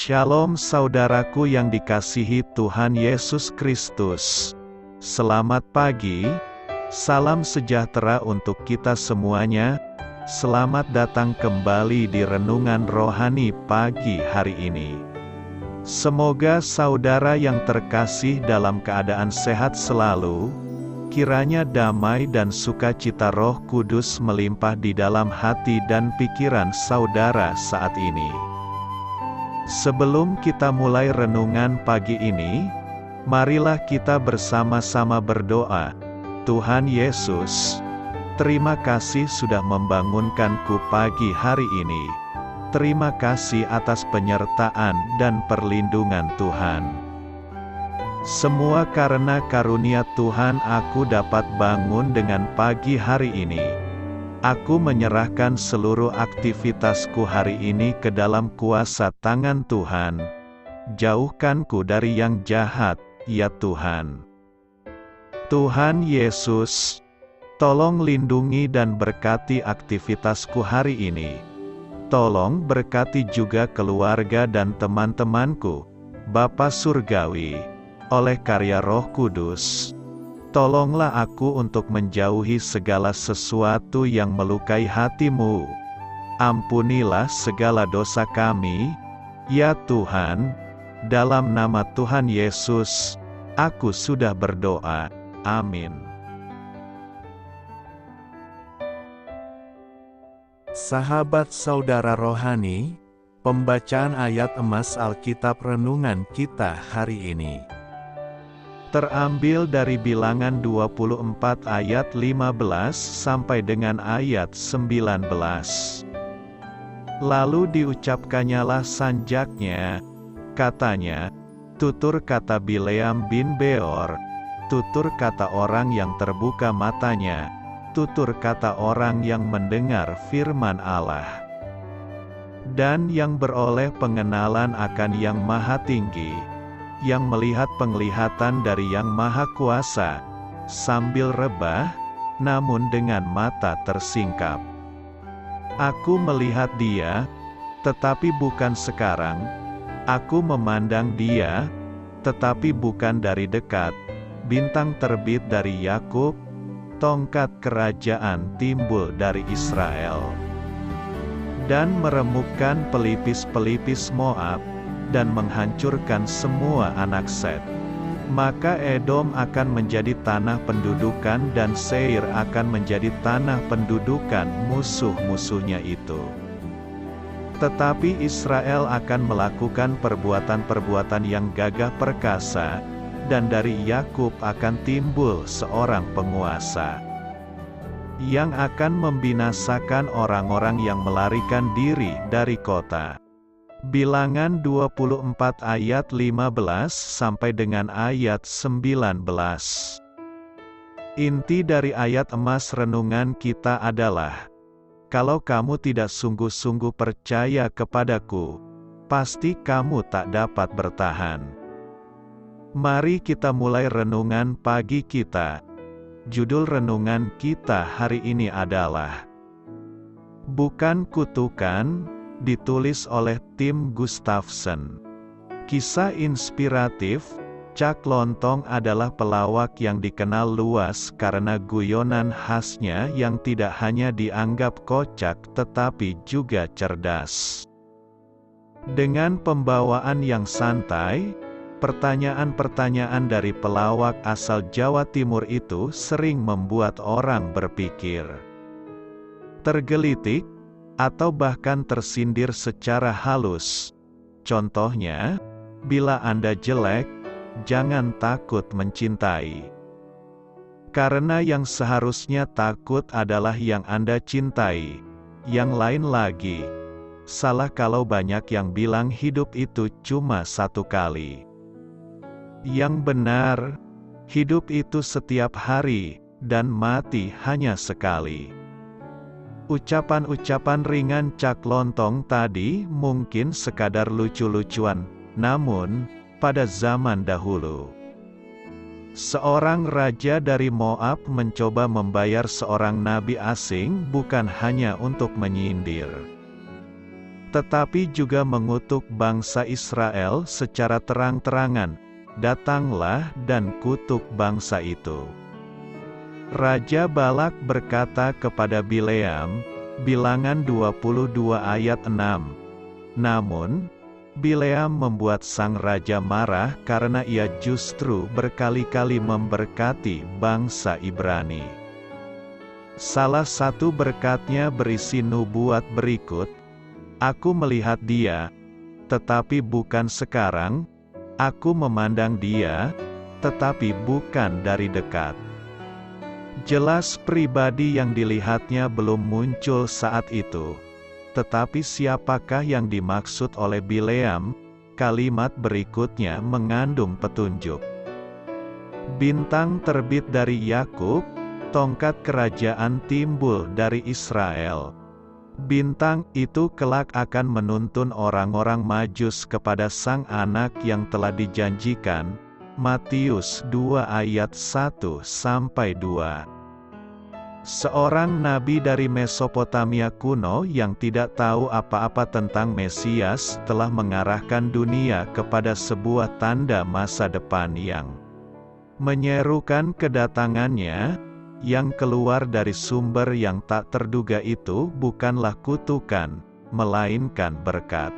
Shalom saudaraku yang dikasihi Tuhan Yesus Kristus. Selamat pagi, salam sejahtera untuk kita semuanya. Selamat datang kembali di Renungan Rohani pagi hari ini. Semoga saudara yang terkasih dalam keadaan sehat selalu. Kiranya damai dan sukacita Roh Kudus melimpah di dalam hati dan pikiran saudara saat ini. Sebelum kita mulai renungan pagi ini, marilah kita bersama-sama berdoa. Tuhan Yesus, terima kasih sudah membangunkanku pagi hari ini. Terima kasih atas penyertaan dan perlindungan Tuhan. Semua karena karunia Tuhan aku dapat bangun dengan pagi hari ini. Aku menyerahkan seluruh aktivitasku hari ini ke dalam kuasa tangan Tuhan. Jauhkanku dari yang jahat, ya Tuhan. Tuhan Yesus, tolong lindungi dan berkati aktivitasku hari ini. Tolong berkati juga keluarga dan teman-temanku, Bapa Surgawi, oleh karya Roh Kudus. Tolonglah aku untuk menjauhi segala sesuatu yang melukai hati-Mu. Ampunilah segala dosa kami, ya Tuhan. Dalam nama Tuhan Yesus, aku sudah berdoa. Amin. Sahabat saudara rohani, pembacaan ayat emas Alkitab renungan kita hari ini terambil dari Bilangan 24 ayat 15 sampai dengan ayat 19. Lalu diucapkannyalah sanjaknya, katanya, tutur kata Bileam bin Beor, tutur kata orang yang terbuka matanya, tutur kata orang yang mendengar firman Allah, dan yang beroleh pengenalan akan Yang Maha Tinggi, yang melihat penglihatan dari Yang Maha Kuasa, sambil rebah, namun dengan mata tersingkap. Aku melihat Dia, tetapi bukan sekarang. Aku memandang Dia, tetapi bukan dari dekat. Bintang terbit dari Yakub, tongkat kerajaan timbul dari Israel, dan meremukkan pelipis-pelipis Moab, dan menghancurkan semua anak Set. Maka Edom akan menjadi tanah pendudukan dan Seir akan menjadi tanah pendudukan musuh-musuhnya itu. Tetapi Israel akan melakukan perbuatan-perbuatan yang gagah perkasa, dan dari Yakub akan timbul seorang penguasa yang akan membinasakan orang-orang yang melarikan diri dari kota. Bilangan 24 ayat 15 sampai dengan ayat 19. Inti dari ayat emas renungan kita adalah, kalau kamu tidak sungguh-sungguh percaya kepadaku, pasti kamu tak dapat bertahan. Mari kita mulai renungan pagi kita. Judul renungan kita hari ini adalah Bukan Kutukan, ditulis oleh Tim Gustafson. Kisah inspiratif. Cak Lontong adalah pelawak yang dikenal luas karena guyonan khasnya yang tidak hanya dianggap kocak tetapi juga cerdas. Dengan pembawaan yang santai, pertanyaan-pertanyaan dari pelawak asal Jawa Timur itu sering membuat orang berpikir, tergelitik, atau bahkan tersindir secara halus. Contohnya, bila Anda jelek, jangan takut mencintai. Karena yang seharusnya takut adalah yang Anda cintai. Yang lain lagi, salah kalau banyak yang bilang hidup itu cuma satu kali. Yang benar, hidup itu setiap hari, dan mati hanya sekali. Ucapan-ucapan ringan Cak Lontong tadi mungkin sekadar lucu-lucuan, namun, pada zaman dahulu, seorang raja dari Moab mencoba membayar seorang nabi asing bukan hanya untuk menyindir, tetapi juga mengutuk bangsa Israel secara terang-terangan, "Datanglah dan kutuk bangsa itu." Raja Balak berkata kepada Bileam, Bilangan 22 ayat 6. Namun, Bileam membuat sang raja marah karena ia justru berkali-kali memberkati bangsa Ibrani. Salah satu berkatnya berisi nubuat berikut, "Aku melihat dia, tetapi bukan sekarang, aku memandang dia, tetapi bukan dari dekat." Jelas pribadi yang dilihatnya belum muncul saat itu. Tetapi siapakah yang dimaksud oleh Bileam? Kalimat berikutnya mengandung petunjuk. Bintang terbit dari Yakub, tongkat kerajaan timbul dari Israel. Bintang itu kelak akan menuntun orang-orang Majus kepada sang anak yang telah dijanjikan. Matius 2 ayat 1-2. Seorang nabi dari Mesopotamia kuno yang tidak tahu apa-apa tentang Mesias telah mengarahkan dunia kepada sebuah tanda masa depan yang menyerukan kedatangannya, yang keluar dari sumber yang tak terduga itu bukanlah kutukan, melainkan berkat.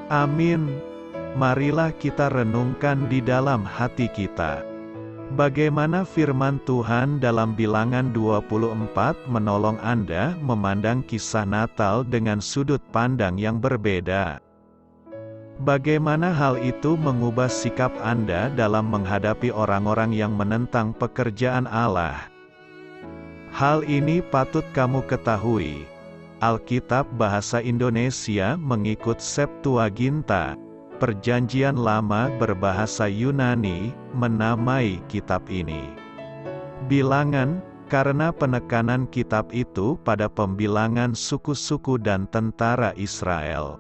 Amin. Marilah kita renungkan di dalam hati kita. Bagaimana firman Tuhan dalam Bilangan 24 menolong Anda memandang kisah Natal dengan sudut pandang yang berbeda? Bagaimana hal itu mengubah sikap Anda dalam menghadapi orang-orang yang menentang pekerjaan Allah? Hal ini patut kamu ketahui. Alkitab bahasa Indonesia mengikut Septuaginta, Perjanjian Lama berbahasa Yunani, menamai kitab ini Bilangan, karena penekanan kitab itu pada pembilangan suku-suku dan tentara Israel.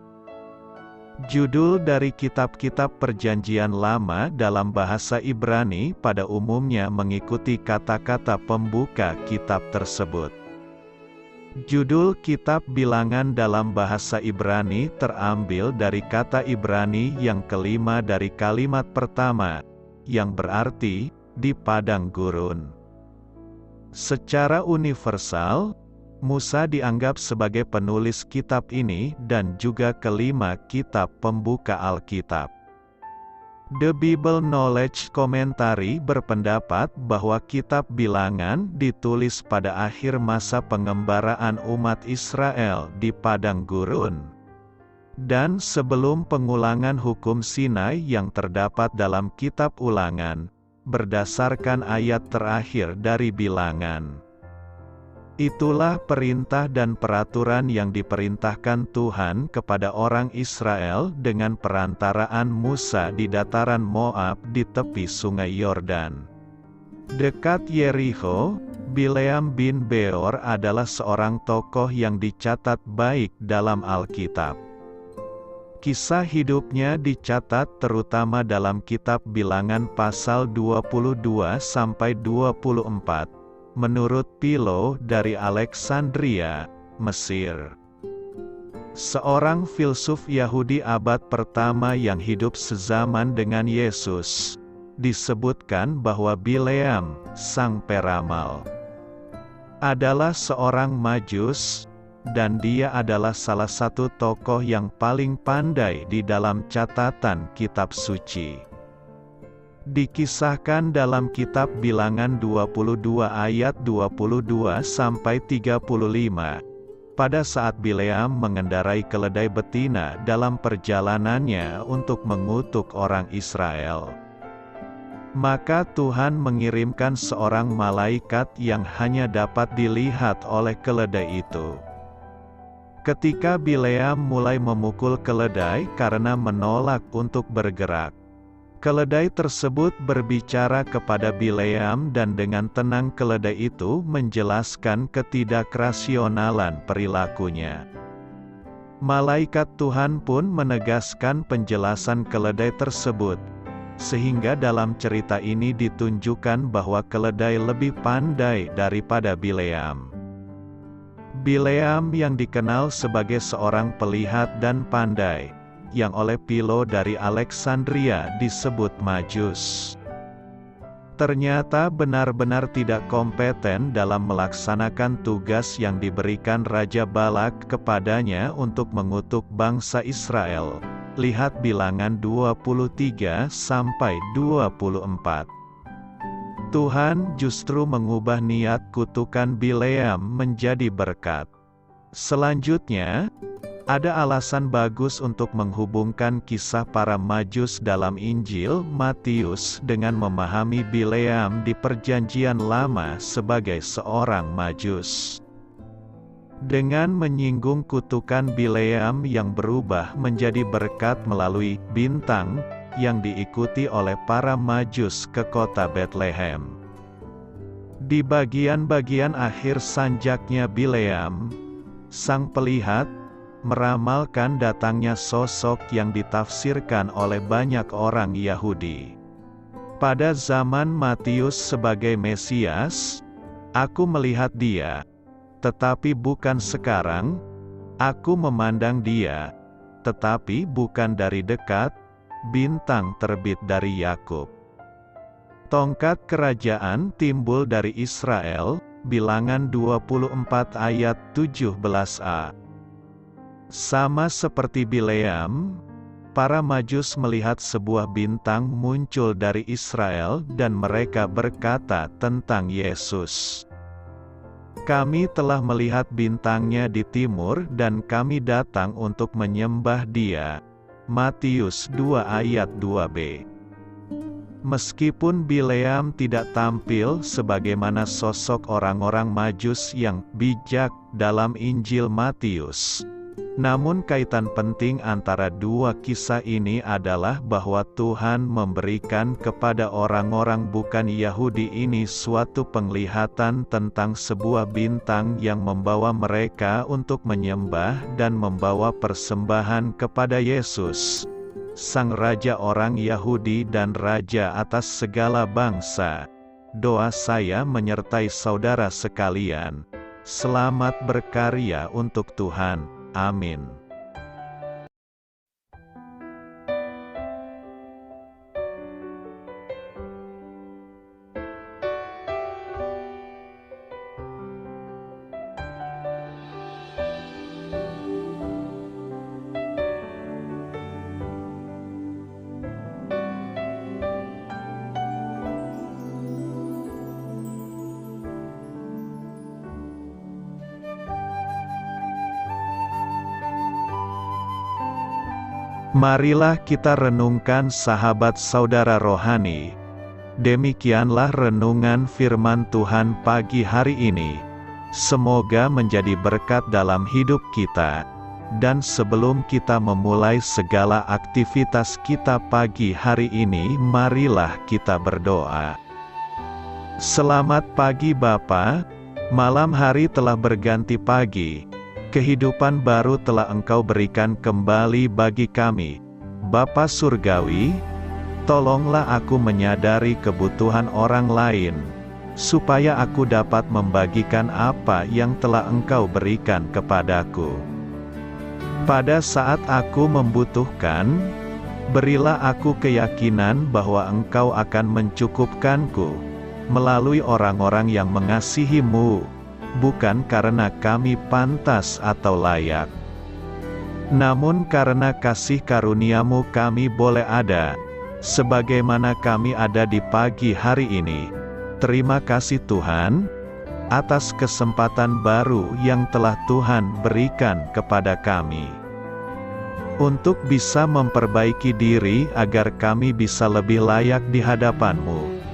Judul dari kitab-kitab Perjanjian Lama dalam bahasa Ibrani pada umumnya mengikuti kata-kata pembuka kitab tersebut. Judul kitab Bilangan dalam bahasa Ibrani terambil dari kata Ibrani yang kelima dari kalimat pertama, yang berarti di padang gurun. Secara universal, Musa dianggap sebagai penulis kitab ini dan juga kelima kitab pembuka Alkitab. The Bible Knowledge Commentary berpendapat bahwa kitab Bilangan ditulis pada akhir masa pengembaraan umat Israel di padang gurun, dan sebelum pengulangan hukum Sinai yang terdapat dalam kitab Ulangan, berdasarkan ayat terakhir dari Bilangan. Itulah perintah dan peraturan yang diperintahkan Tuhan kepada orang Israel dengan perantaraan Musa di dataran Moab di tepi sungai Yordan. Dekat Yerikho, Bileam bin Beor adalah seorang tokoh yang dicatat baik dalam Alkitab. Kisah hidupnya dicatat terutama dalam kitab Bilangan pasal 22-24. Menurut Philo dari Alexandria, Mesir. Seorang filsuf Yahudi abad pertama yang hidup sezaman dengan Yesus, disebutkan bahwa Bileam, sang peramal, adalah seorang Majus, dan dia adalah salah satu tokoh yang paling pandai di dalam catatan kitab suci. Dikisahkan dalam kitab Bilangan 22 ayat 22-35, pada saat Bileam mengendarai keledai betina dalam perjalanannya untuk mengutuk orang Israel. Maka Tuhan mengirimkan seorang malaikat yang hanya dapat dilihat oleh keledai itu. Ketika Bileam mulai memukul keledai karena menolak untuk bergerak, keledai tersebut berbicara kepada Bileam dan dengan tenang keledai itu menjelaskan ketidakrasionalan perilakunya. Malaikat Tuhan pun menegaskan penjelasan keledai tersebut, sehingga dalam cerita ini ditunjukkan bahwa keledai lebih pandai daripada Bileam. Bileam yang dikenal sebagai seorang pelihat dan pandai, yang oleh Philo dari Alexandria disebut Majus, ternyata benar-benar tidak kompeten dalam melaksanakan tugas yang diberikan Raja Balak kepadanya untuk mengutuk bangsa Israel. Lihat Bilangan 23-24. Tuhan justru mengubah niat kutukan Bileam menjadi berkat. Selanjutnya, ada alasan bagus untuk menghubungkan kisah para Majus dalam Injil Matius dengan memahami Bileam di Perjanjian Lama sebagai seorang Majus. Dengan menyinggung kutukan Bileam yang berubah menjadi berkat melalui bintang, yang diikuti oleh para Majus ke kota Betlehem. Di bagian-bagian akhir sanjaknya Bileam, sang pelihat, meramalkan datangnya sosok yang ditafsirkan oleh banyak orang Yahudi. Pada zaman Matius sebagai Mesias, aku melihat dia, tetapi bukan sekarang, aku memandang dia, tetapi bukan dari dekat, bintang terbit dari Yakub. Tongkat kerajaan timbul dari Israel, Bilangan 24 ayat 17a. Sama seperti Bileam, para Majus melihat sebuah bintang muncul dari Israel dan mereka berkata tentang Yesus. Kami telah melihat bintangnya di timur dan kami datang untuk menyembah dia. Matius 2 ayat 2b. Meskipun Bileam tidak tampil sebagaimana sosok orang-orang Majus yang bijak dalam Injil Matius, namun kaitan penting antara dua kisah ini adalah bahwa Tuhan memberikan kepada orang-orang bukan Yahudi ini suatu penglihatan tentang sebuah bintang yang membawa mereka untuk menyembah dan membawa persembahan kepada Yesus, Sang Raja orang Yahudi dan Raja atas segala bangsa. Doa saya menyertai saudara sekalian. Selamat berkarya untuk Tuhan. Amin. Marilah kita renungkan sahabat saudara rohani. Demikianlah renungan firman Tuhan pagi hari ini. Semoga menjadi berkat dalam hidup kita. Dan sebelum kita memulai segala aktivitas kita pagi hari ini, marilah kita berdoa. Selamat pagi Bapa, malam hari telah berganti pagi. Kehidupan baru telah Engkau berikan kembali bagi kami. Bapa Surgawi, tolonglah aku menyadari kebutuhan orang lain, supaya aku dapat membagikan apa yang telah Engkau berikan kepadaku. Pada saat aku membutuhkan, berilah aku keyakinan bahwa Engkau akan mencukupkanku, melalui orang-orang yang mengasihi-Mu, bukan karena kami pantas atau layak, namun karena kasih karunia-Mu kami boleh ada, sebagaimana kami ada di pagi hari ini. Terima kasih Tuhan, atas kesempatan baru yang telah Tuhan berikan kepada kami, untuk bisa memperbaiki diri agar kami bisa lebih layak di hadapan-Mu.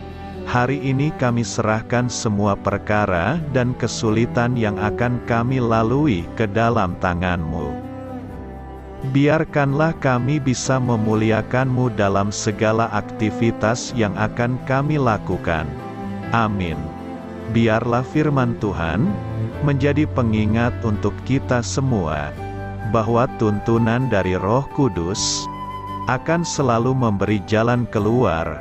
Hari ini kami serahkan semua perkara dan kesulitan yang akan kami lalui ke dalam tangan-Mu. Biarkanlah kami bisa memuliakan-Mu dalam segala aktivitas yang akan kami lakukan. Amin. Biarlah firman Tuhan menjadi pengingat untuk kita semua, bahwa tuntunan dari Roh Kudus akan selalu memberi jalan keluar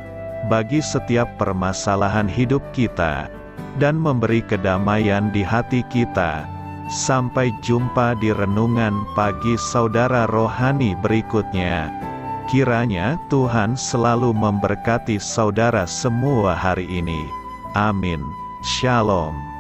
bagi setiap permasalahan hidup kita, dan memberi kedamaian di hati kita, Sampai jumpa di renungan pagi saudara rohani berikutnya. Kiranya Tuhan selalu memberkati saudara semua hari ini. Amin. Shalom.